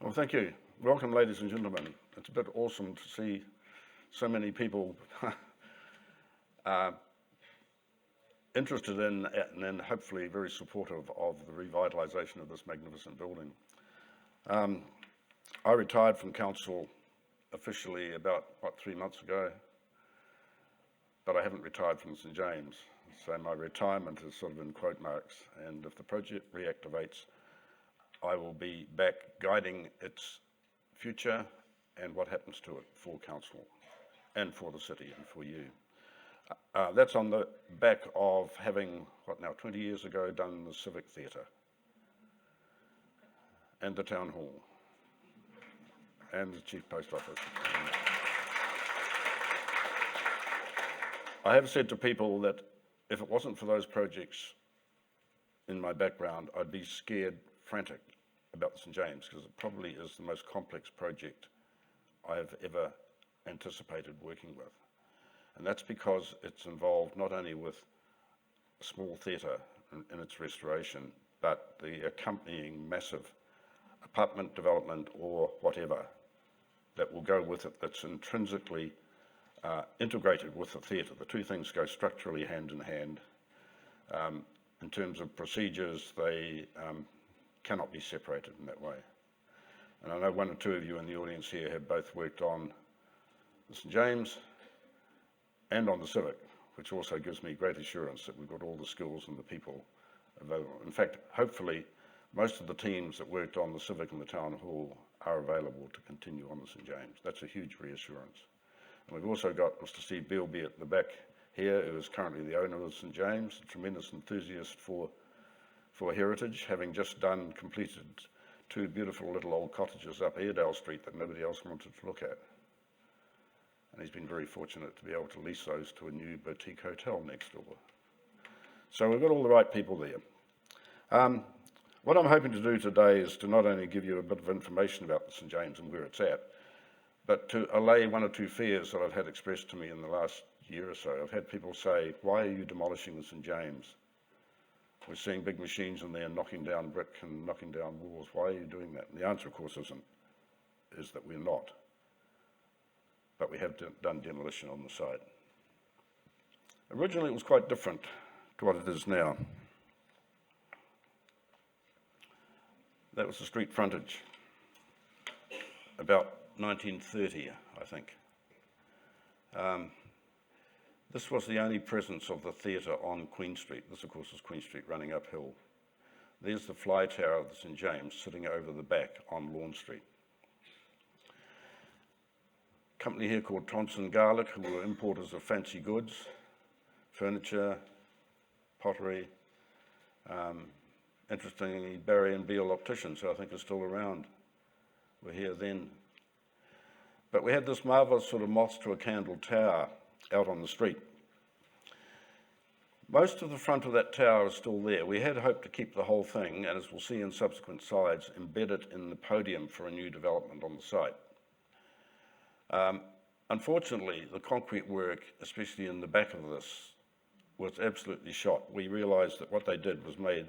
Well, thank you. Welcome, ladies and gentlemen. It's a bit awesome to see so many people interested in and hopefully very supportive of the revitalisation of this magnificent building. I retired from council officially about, 3 months ago, but I haven't retired from St James. So my retirement is sort of in quote marks, and if the project reactivates, I will be back guiding its future and what happens to it for council and for the city and for you. That's on the back of having, 20 years ago, done the Civic Theatre and the Town Hall and the Chief Post Office. I have said to people that if it wasn't for those projects in my background, I'd be scared frantic about St James, because it probably is the most complex project I have ever anticipated working with. And that's because it's involved not only with a small theatre in its restoration, but the accompanying massive apartment development or whatever that will go with it, that's intrinsically integrated with the theatre. The two things go structurally hand in hand. In terms of procedures, they cannot be separated in that way. And I know one or two of you in the audience here have both worked on the St James and on the Civic, which also gives me great assurance that we've got all the skills and the people available. In fact, hopefully, most of the teams that worked on the Civic and the Town Hall are available to continue on the St James. That's a huge reassurance. And we've also got Mr. Steve Bealby at the back here, who is currently the owner of St James, a tremendous enthusiast for heritage, having just completed two beautiful little old cottages up Airedale Street that nobody else wanted to look at. And he's been very fortunate to be able to lease those to a new boutique hotel next door. So we've got all the right people there. What I'm hoping to do today is to not only give you a bit of information about the St James and where it's at, but to allay one or two fears that I've had expressed to me in the last year or so. I've had people say, why are you demolishing the St James? We're seeing big machines in there knocking down brick and knocking down walls. Why are you doing that? And the answer, of course, is that we're not. But we have done demolition on the site. Originally, it was quite different to what it is now. That was the street frontage, about 1930, I think. This was the only presence of the theatre on Queen Street. This, of course, is Queen Street running uphill. There's the fly tower of the St James sitting over the back on Lawn Street. A company here called Tonson Garlic, who were importers of fancy goods, furniture, pottery. Interestingly, Barry and Beale Opticians, who I think are still around, were here then. But we had this marvellous sort of moth to a candle tower out on the street. Most of the front of that tower is still there. We had hoped to keep the whole thing, and as we'll see in subsequent slides, embed it in the podium for a new development on the site. Unfortunately, the concrete work, especially in the back of this, was absolutely shot. We realised that what they did was made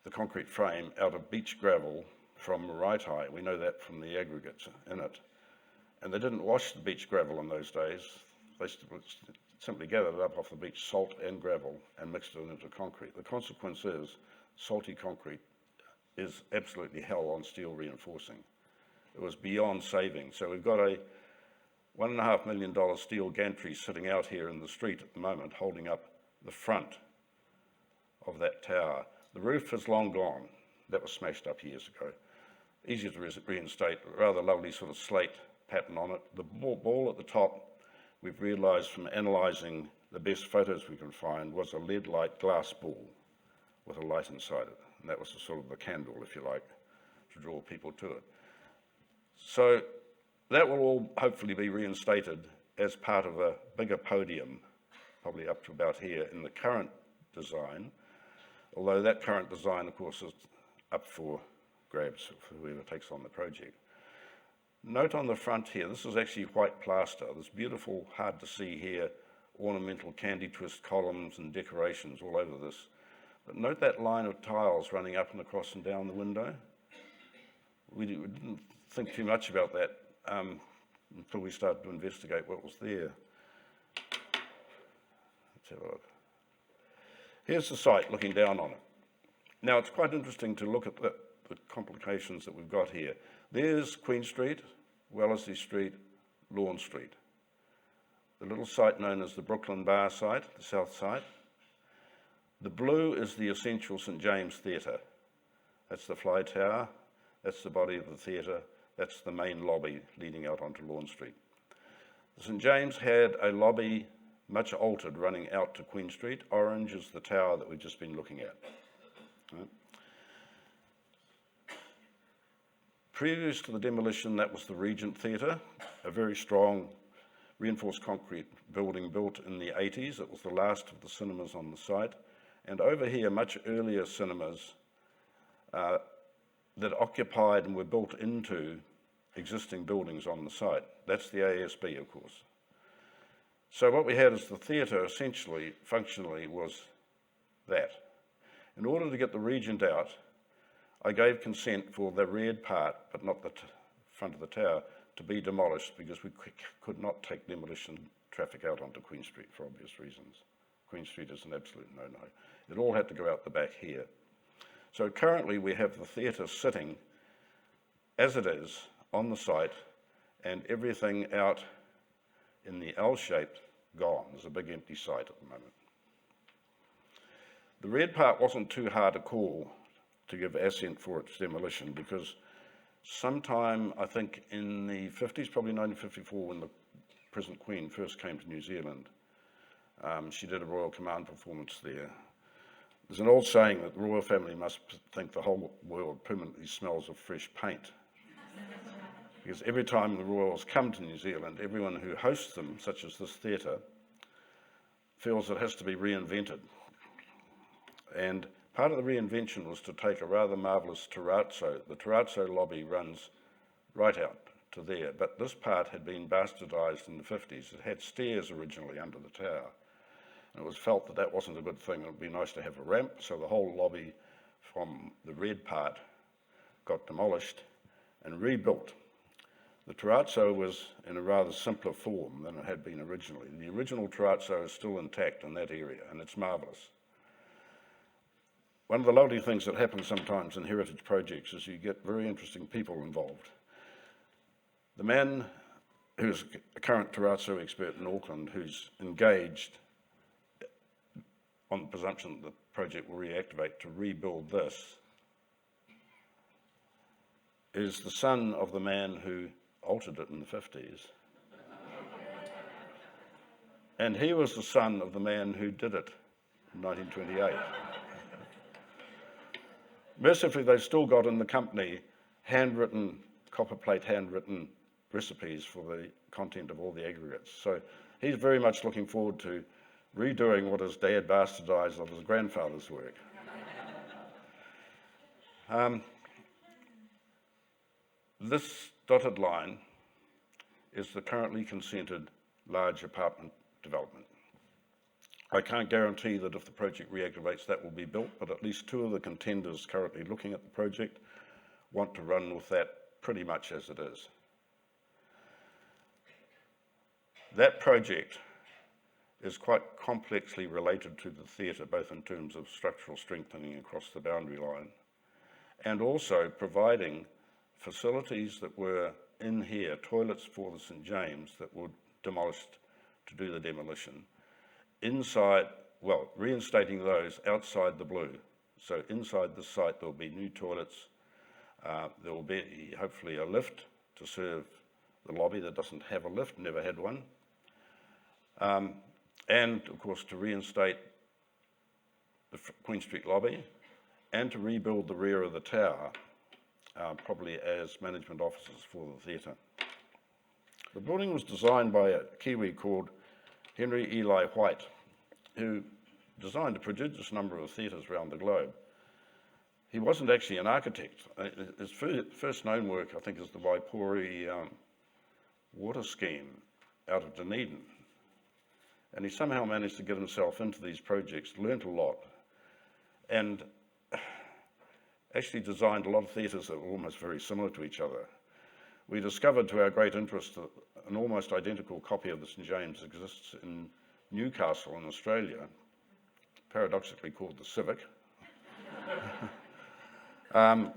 the concrete frame out of beach gravel from Maraetai. We know that from the aggregates in it. And they didn't wash the beach gravel in those days. They simply gathered it up off the beach, salt and gravel, and mixed it into concrete. The consequence is salty concrete is absolutely hell on steel reinforcing. It was beyond saving. So we've got a $1.5 million steel gantry sitting out here in the street at the moment, holding up the front of that tower. The roof is long gone. That was smashed up years ago. Easier to reinstate, rather lovely sort of slate pattern on it. The ball at the top, we've realised from analysing the best photos we can find, was a lead light glass ball with a light inside it. And that was the sort of the candle, if you like, to draw people to it. So that will all hopefully be reinstated as part of a bigger podium, probably up to about here in the current design, although that current design, of course, is up for grabs for whoever takes on the project. Note on the front here, this is actually white plaster. This beautiful, hard to see here, ornamental candy twist columns and decorations all over this. But note that line of tiles running up and across and down the window. we didn't think too much about that until we started to investigate what was there. Let's have a look. Here's the site looking down on it. Now, it's quite interesting to look at the complications that we've got here. There's Queen Street, Wellesley Street, Lawn Street. The little site known as the Brooklyn Bar site, the south side. The blue is the Essential St James Theatre. That's the fly tower, that's the body of the theatre, that's the main lobby leading out onto Lawn Street. The St James had a lobby much altered running out to Queen Street. Orange is the tower that we've just been looking at. Right. Previous to the demolition, that was the Regent Theatre, a very strong reinforced concrete building built in the 80s. It was the last of the cinemas on the site. And over here, much earlier cinemas that occupied and were built into existing buildings on the site. That's the ASB, of course. So what we had is the theatre essentially, functionally, was that. In order to get the Regent out, I gave consent for the rear part, but not the front of the tower, to be demolished because we could not take demolition traffic out onto Queen Street for obvious reasons. Queen Street is an absolute no-no. It all had to go out the back here. So currently we have the theatre sitting as it is on the site and everything out in the L-shape gone. There's a big empty site at the moment. The red part wasn't too hard to call to give assent for its demolition because sometime, I think in the 50s, probably 1954, when the present Queen first came to New Zealand, she did a Royal Command performance there. There's an old saying that the royal family must think the whole world permanently smells of fresh paint. Because every time the royals come to New Zealand, everyone who hosts them, such as this theatre, feels it has to be reinvented. And part of the reinvention was to take a rather marvellous terrazzo. The terrazzo lobby runs right out to there, but this part had been bastardised in the 50s. It had stairs originally under the tower. And it was felt that that wasn't a good thing. It would be nice to have a ramp, so the whole lobby from the red part got demolished and rebuilt. The terrazzo was in a rather simpler form than it had been originally. The original terrazzo is still intact in that area, and it's marvellous. One of the lovely things that happens sometimes in heritage projects is you get very interesting people involved. The man who's a current terrazzo expert in Auckland, who's engaged on the presumption that the project will reactivate to rebuild this, is the son of the man who altered it in the 50s. And he was the son of the man who did it in 1928. Mercifully, they've still got in the company handwritten, copperplate handwritten recipes for the content of all the aggregates. So he's very much looking forward to redoing what his dad bastardised of his grandfather's work. This dotted line is the currently consented large apartment development. I can't guarantee that if the project reactivates that will be built, but at least two of the contenders currently looking at the project want to run with that pretty much as it is. That project is quite complexly related to the theatre, both in terms of structural strengthening across the boundary line, and also providing facilities that were in here, toilets for the St James that were demolished to do the demolition, inside, well, reinstating those outside the blue. So inside the site there'll be new toilets, there will be hopefully a lift to serve the lobby that doesn't have a lift, never had one. And of course to reinstate the Queen Street lobby and to rebuild the rear of the tower, probably as management offices for the theatre. The building was designed by a Kiwi called Henry Eli White, who designed a prodigious number of theatres around the globe. He wasn't actually an architect. His first known work, I think, is the Waipori water scheme out of Dunedin. And he somehow managed to get himself into these projects, learnt a lot. And actually designed a lot of theatres that were almost very similar to each other. We discovered to our great interest that an almost identical copy of the St James exists in Newcastle in Australia, paradoxically called the Civic,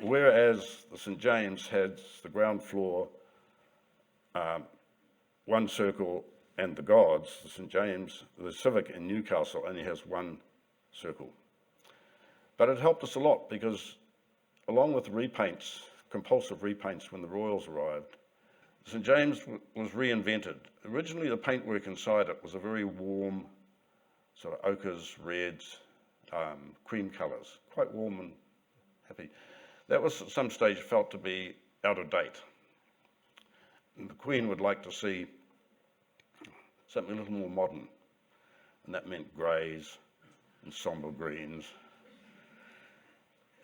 whereas the St James has the ground floor, one circle and the gods. The St James, the Civic in Newcastle only has one circle. But it helped us a lot because along with repaints, compulsive repaints when the Royals arrived, St James was reinvented. Originally the paintwork inside it was a very warm, sort of ochres, reds, cream colours, quite warm and happy. That was at some stage felt to be out of date. And the Queen would like to see something a little more modern, and that meant greys and sombre greens.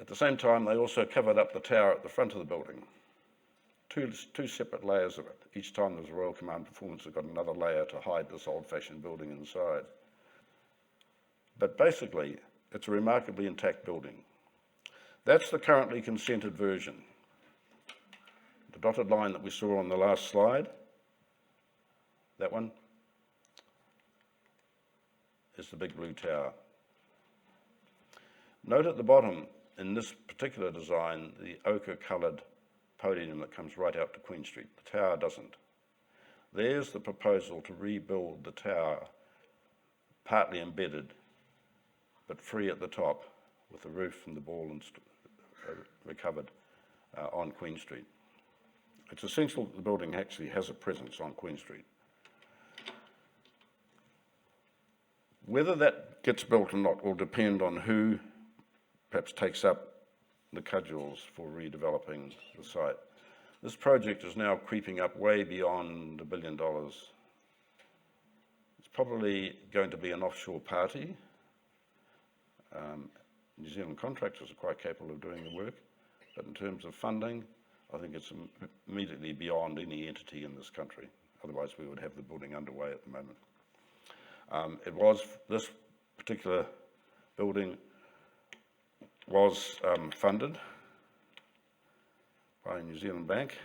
At the same time, they also covered up the tower at the front of the building. Two separate layers of it. Each time there was a Royal Command performance, it got another layer to hide this old-fashioned building inside. But basically, it's a remarkably intact building. That's the currently consented version. The dotted line that we saw on the last slide, that one, is the big blue tower. Note at the bottom, in this particular design, the ochre-coloured podium that comes right out to Queen Street. The tower doesn't. There's the proposal to rebuild the tower, partly embedded, but free at the top, with the roof and the ball recovered on Queen Street. It's essential that the building actually has a presence on Queen Street. Whether that gets built or not will depend on who perhaps takes up the cudgels for redeveloping the site. This project is now creeping up way beyond $1 billion. It's probably going to be an offshore party. New Zealand contractors are quite capable of doing the work, but in terms of funding, I think it's immediately beyond any entity in this country. Otherwise, we would have the building underway at the moment. This particular building was funded by a New Zealand bank,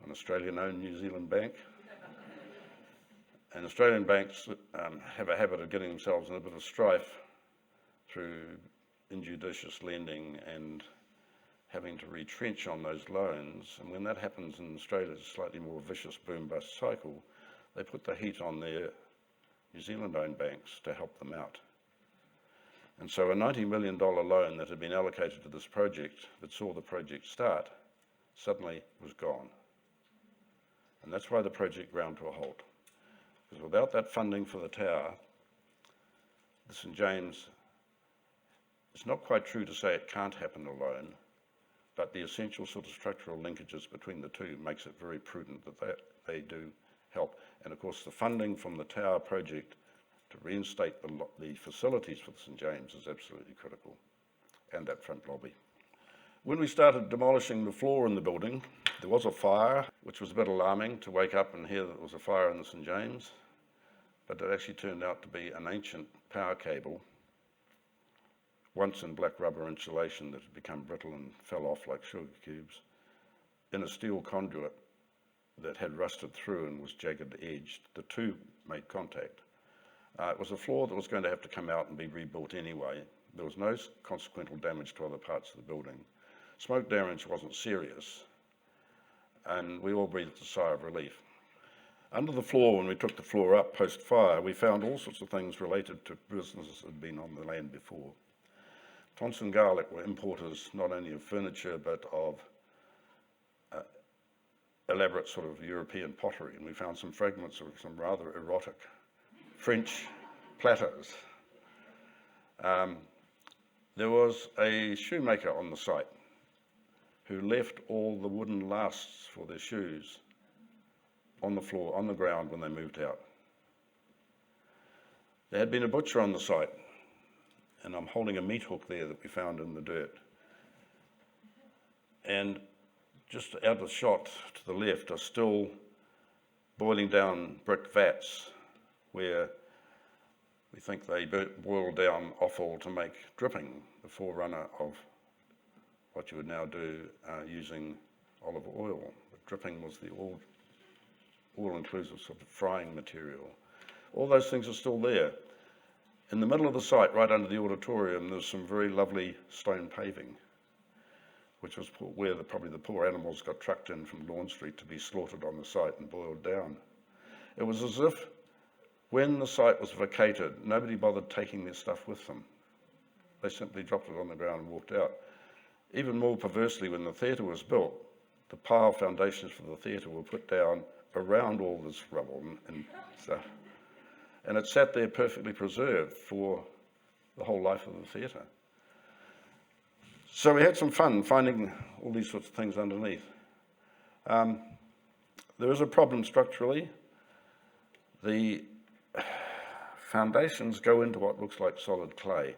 an Australian-owned New Zealand bank. And Australian banks have a habit of getting themselves in a bit of strife through injudicious lending and having to retrench on those loans. And when that happens in Australia's slightly more vicious boom-bust cycle, they put the heat on their New Zealand-owned banks to help them out. And so a $90 million loan that had been allocated to this project, that saw the project start, suddenly was gone. And that's why the project ground to a halt. Because without that funding for the tower, the St James, it's not quite true to say it can't happen alone, but the essential sort of structural linkages between the two makes it very prudent that they do help. And of course, the funding from the tower project to reinstate the facilities for the St James is absolutely critical, and that front lobby. When we started demolishing the floor in the building, there was a fire, which was a bit alarming to wake up and hear that there was a fire in the St James, but it actually turned out to be an ancient power cable, once in black rubber insulation that had become brittle and fell off like sugar cubes, in a steel conduit that had rusted through and was jagged edged. The two made contact. It was a floor that was going to have to come out and be rebuilt anyway. There was no consequential damage to other parts of the building. Smoke damage wasn't serious, and we all breathed a sigh of relief. Under the floor, when we took the floor up post-fire, we found all sorts of things related to businesses that had been on the land before. Tonson Garlic were importers not only of furniture, but of elaborate sort of European pottery, and we found some fragments of some rather erotic French platters. There was a shoemaker on the site who left all the wooden lasts for their shoes on the floor, on the ground when they moved out. There had been a butcher on the site, and I'm holding a meat hook there that we found in the dirt. And just out of shot to the left are still boiling down brick vats where we think they boiled down offal to make dripping, the forerunner of what you would now do using olive oil. The dripping was the all-inclusive sort of frying material. All those things are still there. In the middle of the site, right under the auditorium, there's some very lovely stone paving, which was where probably the poor animals got trucked in from Lawn Street to be slaughtered on the site and boiled down. It was as if when the site was vacated, nobody bothered taking their stuff with them. They simply dropped it on the ground and walked out. Even more perversely, when the theatre was built, the pile foundations for the theatre were put down around all this rubble and stuff. And it sat there perfectly preserved for the whole life of the theatre. So we had some fun finding all these sorts of things underneath. There is a problem structurally. The foundations go into what looks like solid clay.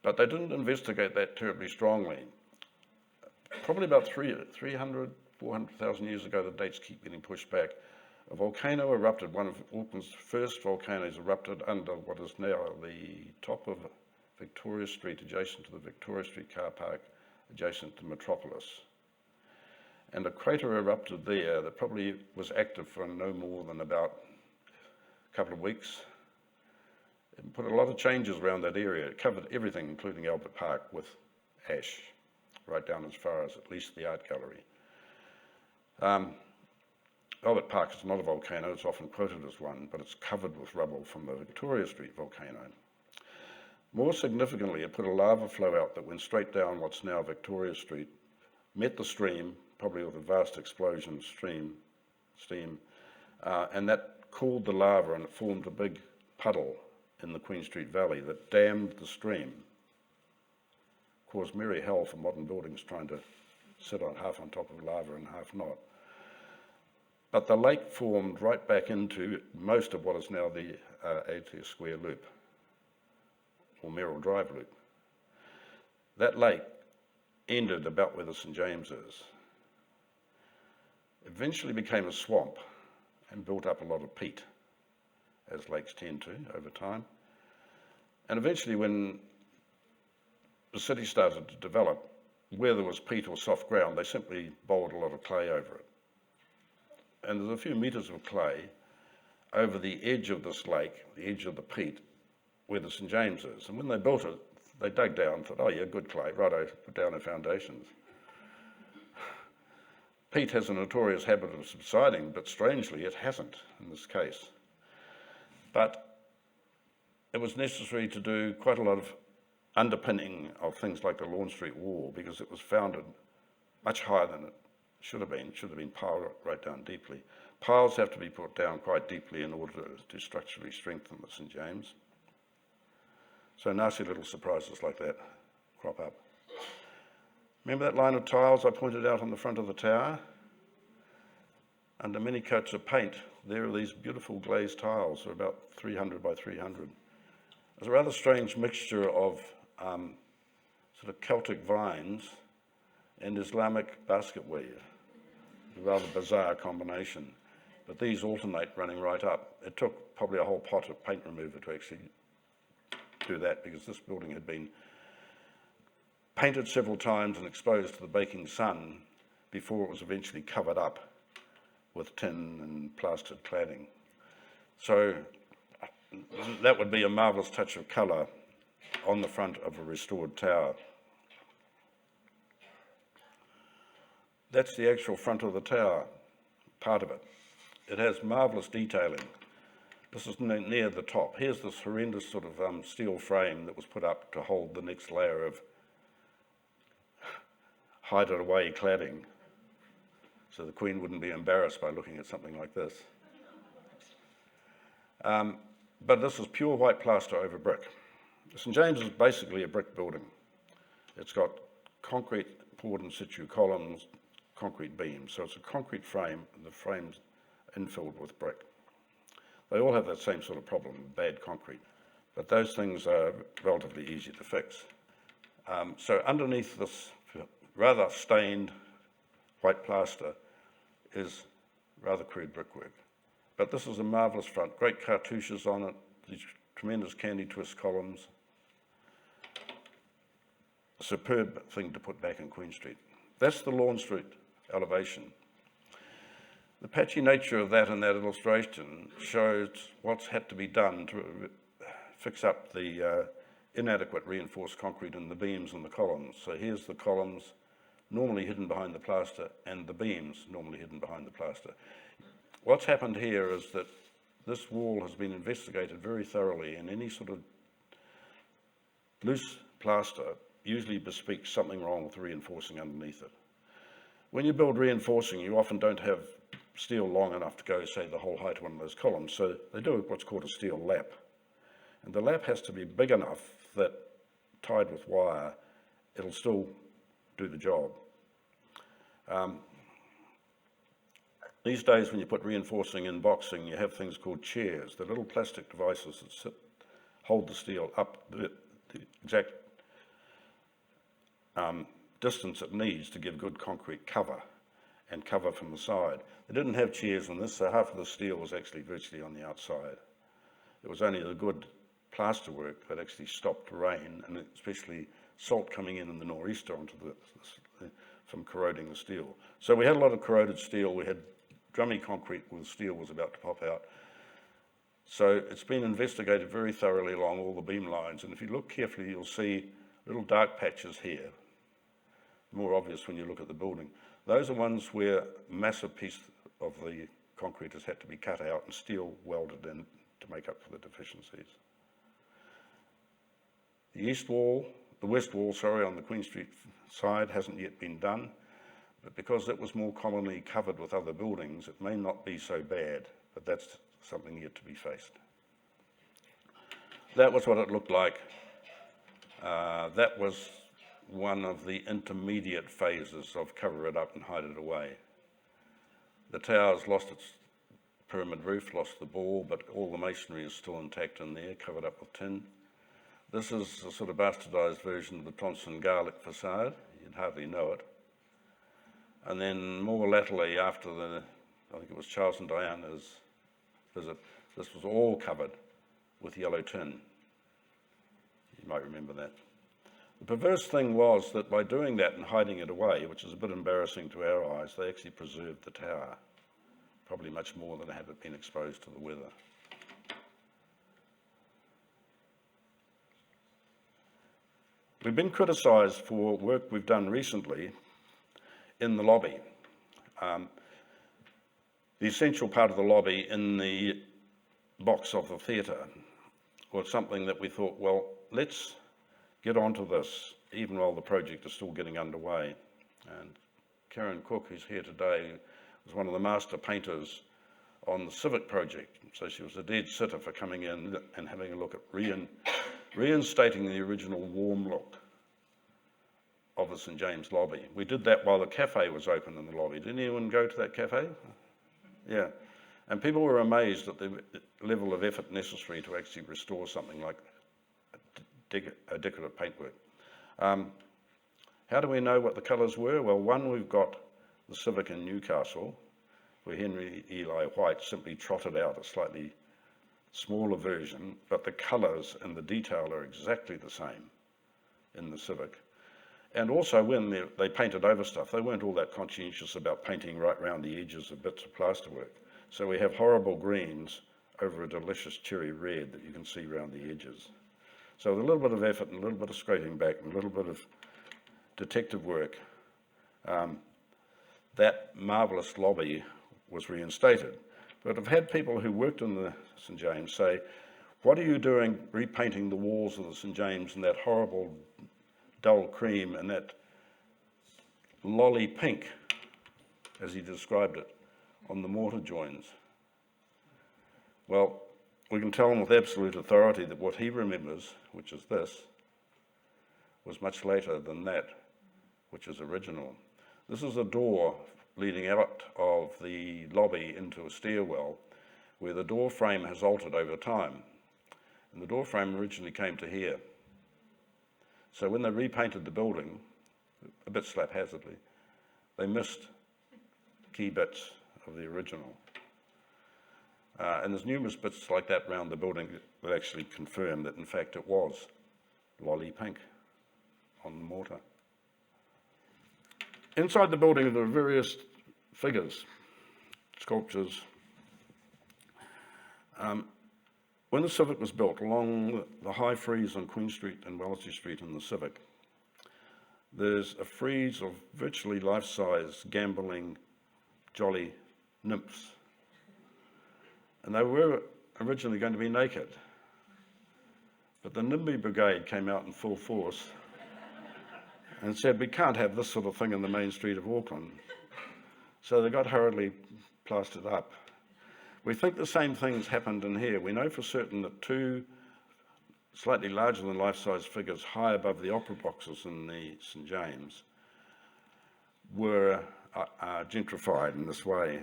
But they didn't investigate that terribly strongly. Probably about 300, 400,000 years ago, the dates keep getting pushed back. A volcano erupted, one of Auckland's first volcanoes erupted under what is now the top of Victoria Street, adjacent to the Victoria Street car park, adjacent to Metropolis. And a crater erupted there that probably was active for no more than about a couple of weeks. It put a lot of changes around that area. It covered everything, including Albert Park, with ash, right down as far as at least the art gallery. Albert Park is not a volcano, it's often quoted as one, but it's covered with rubble from the Victoria Street volcano. More significantly, it put a lava flow out that went straight down what's now Victoria Street, met the stream, probably with a vast explosion of steam, and that cooled the lava and it formed a big puddle in the Queen Street Valley that dammed the stream. Caused merry hell for modern buildings trying to sit on half on top of lava and half not. But the lake formed right back into most of what is now the ATS Square Loop, or Merrill Drive Loop. That lake ended about where the St. James is. Eventually became a swamp and built up a lot of peat, as lakes tend to over time. And eventually when the city started to develop, where there was peat or soft ground, they simply bowled a lot of clay over it. And there's a few meters of clay over the edge of this lake, the edge of the peat, where the St. James is. And when they built it, they dug down and thought, oh yeah, good clay, righto, put down the foundations. Peat has a notorious habit of subsiding, but strangely it hasn't in this case. But it was necessary to do quite a lot of underpinning of things like the Lawn Street Wall because it was founded much higher than it should have been piled right down deeply. Piles have to be put down quite deeply in order to structurally strengthen the St. James. So nasty little surprises like that crop up. Remember that line of tiles I pointed out on the front of the tower? Under many coats of paint, there are these beautiful glazed tiles. They're about 300 by 300. It's a rather strange mixture of sort of Celtic vines and Islamic basket weave. A rather bizarre combination. But these alternate running right up. It took probably a whole pot of paint remover to actually do that because this building had been painted several times and exposed to the baking sun before it was eventually covered up with tin and plastered cladding. So that would be a marvellous touch of colour on the front of a restored tower. That's the actual front of the tower, part of it. It has marvellous detailing. This is near the top. Here's this horrendous sort of steel frame that was put up to hold the next layer of hide-it away cladding, so the Queen wouldn't be embarrassed by looking at something like this. But this is pure white plaster over brick. St. James is basically a brick building. It's got concrete poured in situ columns, concrete beams. So it's a concrete frame, and the frame's infilled with brick. They all have that same sort of problem, bad concrete. But those things are relatively easy to fix. So underneath this rather stained white plaster is rather crude brickwork. But this is a marvellous front, great cartouches on it, these tremendous candy twist columns. superb thing to put back in Queen Street. That's the Lawn Street elevation. The patchy nature of that in that illustration shows what's had to be done to fix up the inadequate reinforced concrete in the beams and the columns. So here's the columns normally hidden behind the plaster and the beams normally hidden behind the plaster. What's happened here is that this wall has been investigated very thoroughly, and any sort of loose plaster usually bespeaks something wrong with the reinforcing underneath it. When you build reinforcing, you often don't have steel long enough to go, say, the whole height of one of those columns, so they do what's called a steel lap. And the lap has to be big enough that, tied with wire, it'll still do the job. These days, when you put reinforcing in boxing, you have things called chairs. They're little plastic devices that hold the steel up the exact distance it needs to give good concrete cover and cover from the side. They didn't have chairs on this, so half of the steel was actually virtually on the outside. It was only the good plaster work that actually stopped rain, and especially salt coming in the nor'easter onto from corroding the steel. So we had a lot of corroded steel. We had drummy concrete where the steel was about to pop out. So it's been investigated very thoroughly along all the beam lines, and if you look carefully, you'll see little dark patches here, more obvious when you look at the building. Those are ones where a massive piece of the concrete has had to be cut out and steel welded in to make up for the deficiencies. The west wall, on the Queen Street side hasn't yet been done, but because it was more commonly covered with other buildings, it may not be so bad, but that's something yet to be faced. That was what it looked like. That was one of the intermediate phases of cover it up and hide it away. The tower's lost its pyramid roof, lost the ball, but all the masonry is still intact in there, covered up with tin. This is a sort of bastardised version of the Tonson Garlic facade. You'd hardly know it. And then more latterly, after I think it was Charles and Diana's visit, this was all covered with yellow tin. You might remember that. The perverse thing was that by doing that and hiding it away, which is a bit embarrassing to our eyes, they actually preserved the tower, probably much more than had it been exposed to the weather. We've been criticised for work we've done recently in the lobby. The essential part of the lobby in the box of the theatre was something that we thought, well, let's get onto this, even while the project is still getting underway. And Karen Cook, who's here today, was one of the master painters on the Civic project. So she was a dead sitter for coming in and having a look at reinstating the original warm look of the St James lobby. We did that while the cafe was open in the lobby. Did anyone go to that cafe? Yeah. And people were amazed at the level of effort necessary to actually restore something like a decorative paintwork. How do we know what the colours were? Well, one, we've got the Civic in Newcastle, where Henry Eli White simply trotted out a slightly smaller version, but the colours and the detail are exactly the same in the Civic. And also when they painted over stuff, they weren't all that conscientious about painting right round the edges of bits of plasterwork. So we have horrible greens over a delicious cherry red that you can see round the edges. So with a little bit of effort and a little bit of scraping back and a little bit of detective work, that marvellous lobby was reinstated. But I've had people who worked in the St James say, what are you doing repainting the walls of the St James in that horrible dull cream and that lolly pink, as he described it, on the mortar joins? Well, we can tell him with absolute authority that what he remembers, which is this, was much later than that, which is original. This is a door leading out of the lobby into a stairwell where the door frame has altered over time. And the door frame originally came to here. So when they repainted the building, a bit slap-haphazardly, they missed key bits of the original. And there's numerous bits like that around the building that actually confirm that in fact it was lolly pink. on the mortar. Inside the building there are various figures, sculptures. When the Civic was built, along the high frieze on Queen Street and Wellesley Street in the Civic, there's a frieze of virtually life-size, gambling, jolly nymphs. And they were originally going to be naked. But the NIMBY Brigade came out in full force and said, we can't have this sort of thing in the main street of Auckland. So they got hurriedly plastered up. We think the same things happened in here. We know for certain that two slightly larger than life-size figures high above the opera boxes in the St. James were gentrified in this way.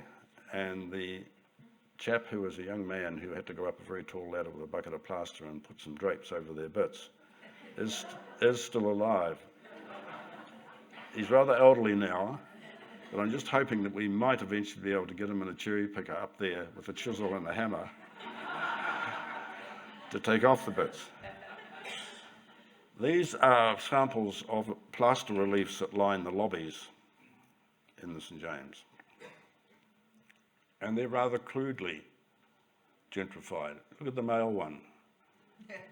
And the chap who was a young man who had to go up a very tall ladder with a bucket of plaster and put some drapes over their bits is still alive. He's rather elderly now, but I'm just hoping that we might eventually be able to get him in a cherry picker up there with a chisel and a hammer to take off the bits. These are samples of plaster reliefs that line the lobbies in the St. James. And they're rather crudely gentrified. Look at the male one.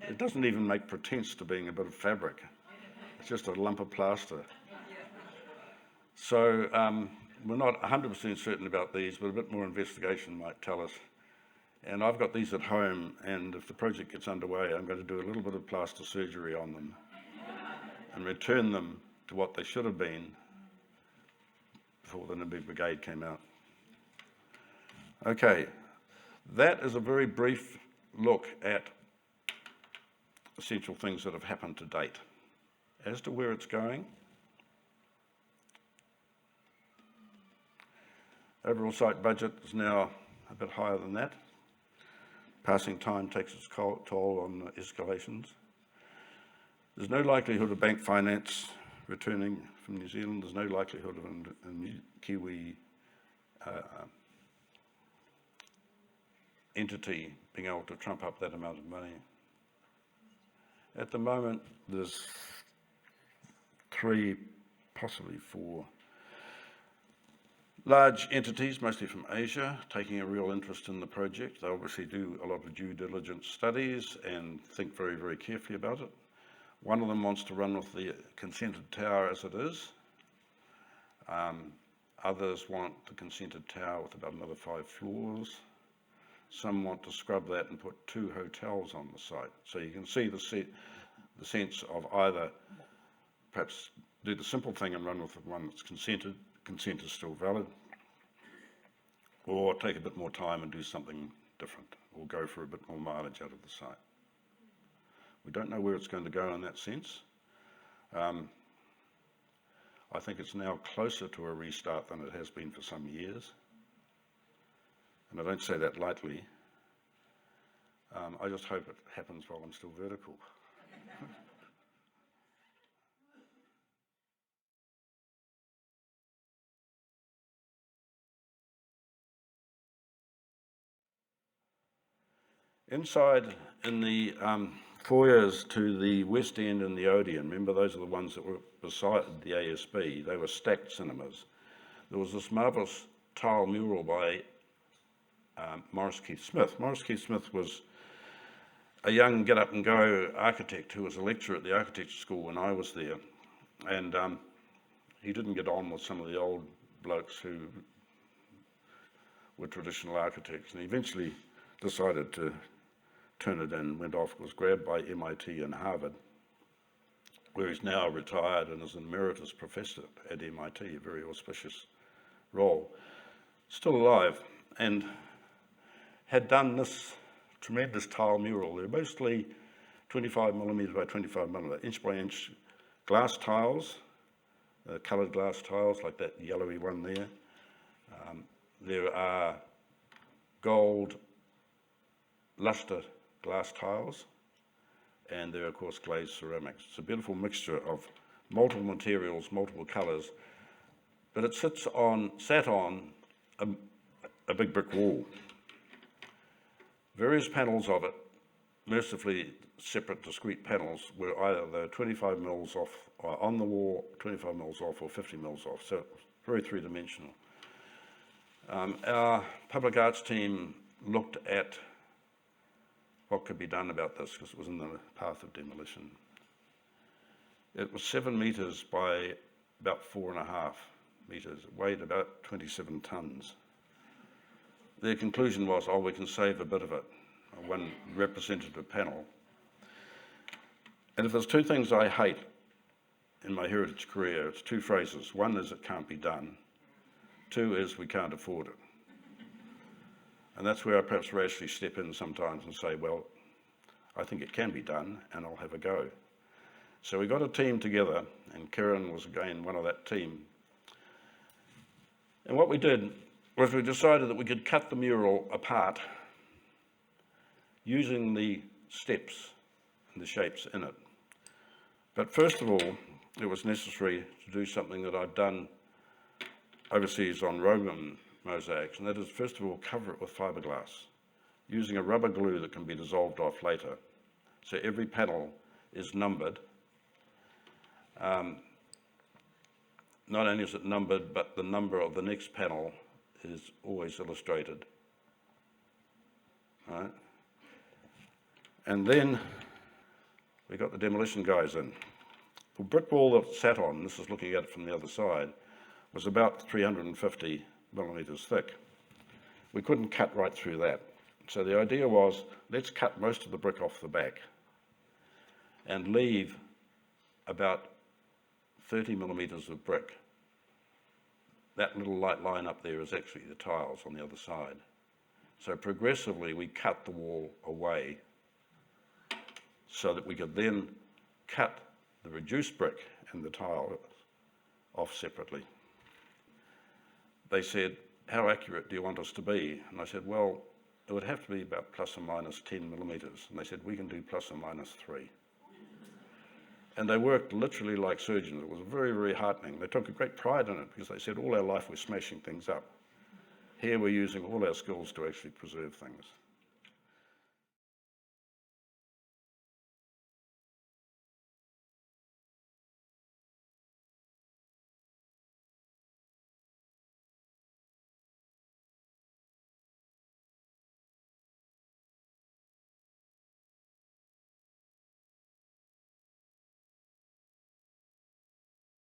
It doesn't even make pretense to being a bit of fabric. It's just a lump of plaster. So we're not 100% certain about these, but a bit more investigation might tell us. And I've got these at home, and if the project gets underway, I'm going to do a little bit of plaster surgery on them and return them to what they should have been before the NIMBY Brigade came out. Okay, that is a very brief look at essential things that have happened to date. As to where it's going, overall site budget is now a bit higher than that. Passing time takes its toll on escalations. There's no likelihood of bank finance returning from New Zealand. There's no likelihood of a Kiwi entity being able to trump up that amount of money. At the moment, there's 3, possibly 4 large entities, mostly from Asia, taking a real interest in the project. They obviously do a lot of due diligence studies and think very, very carefully about it. One of them wants to run with the consented tower as it is. Others want the consented tower with about another 5 floors. Some want to scrub that and put 2 hotels on the site. So you can see the sense of either perhaps do the simple thing and run with the one that's consented. Consent is still valid, or take a bit more time and do something different, or go for a bit more mileage out of the site. We don't know where it's going to go in that sense. I think it's now closer to a restart than it has been for some years, and I don't say that lightly. I just hope it happens while I'm still vertical. Inside in the foyers to the West End and the Odeon, remember those are the ones that were beside the ASB, they were stacked cinemas. There was this marvellous tile mural by Maurice Keith Smith. Maurice Keith Smith was a young get-up-and-go architect who was a lecturer at the architecture school when I was there. And he didn't get on with some of the old blokes who were traditional architects, and he eventually decided to turn it in, went off, was grabbed by MIT and Harvard, where he's now retired and is an emeritus professor at MIT, a very auspicious role. Still alive, and had done this tremendous tile mural. They're mostly 25mm by 25mm, inch by inch glass tiles, coloured glass tiles like that yellowy one there. There are gold lustre glass tiles, and there are, of course, glazed ceramics. It's a beautiful mixture of multiple materials, multiple colours, but it sat on a big brick wall. Various panels of it mercifully separate discrete panels were either they were 25 mils off on the wall, 25 mils off, or 50 mils off, so very three-dimensional. Our public arts team looked at what could be done about this because it was in the path of demolition. It was 7 metres by about 4.5 metres. It weighed about 27 tonnes. Their conclusion was, we can save a bit of it, one representative panel. And if there's two things I hate in my heritage career, it's two phrases. One is it can't be done. Two is we can't afford it. And that's where I perhaps rashly step in sometimes and say, well, I think it can be done and I'll have a go. So we got a team together, and Karen was again one of that team. And what we did was we decided that we could cut the mural apart using the steps and the shapes in it. But first of all, it was necessary to do something that I'd done overseas on Roman mosaics, and that is, first of all, cover it with fiberglass, using a rubber glue that can be dissolved off later. So every panel is numbered. Not only is it numbered, but the number of the next panel is always illustrated. Right? And then we got the demolition guys in. The brick wall that it sat on, this is looking at it from the other side, was about 350 millimetres thick. We couldn't cut right through that. So the idea was, let's cut most of the brick off the back and leave about 30 millimetres of brick. That little light line up there is actually the tiles on the other side. So progressively we cut the wall away so that we could then cut the reduced brick and the tile off separately. They said, how accurate do you want us to be? And I said, well, it would have to be about plus or minus 10 millimetres. And they said, we can do plus or minus 3. And they worked literally like surgeons. It was very, very heartening. They took a great pride in it because they said all our life we're smashing things up. Here we're using all our skills to actually preserve things.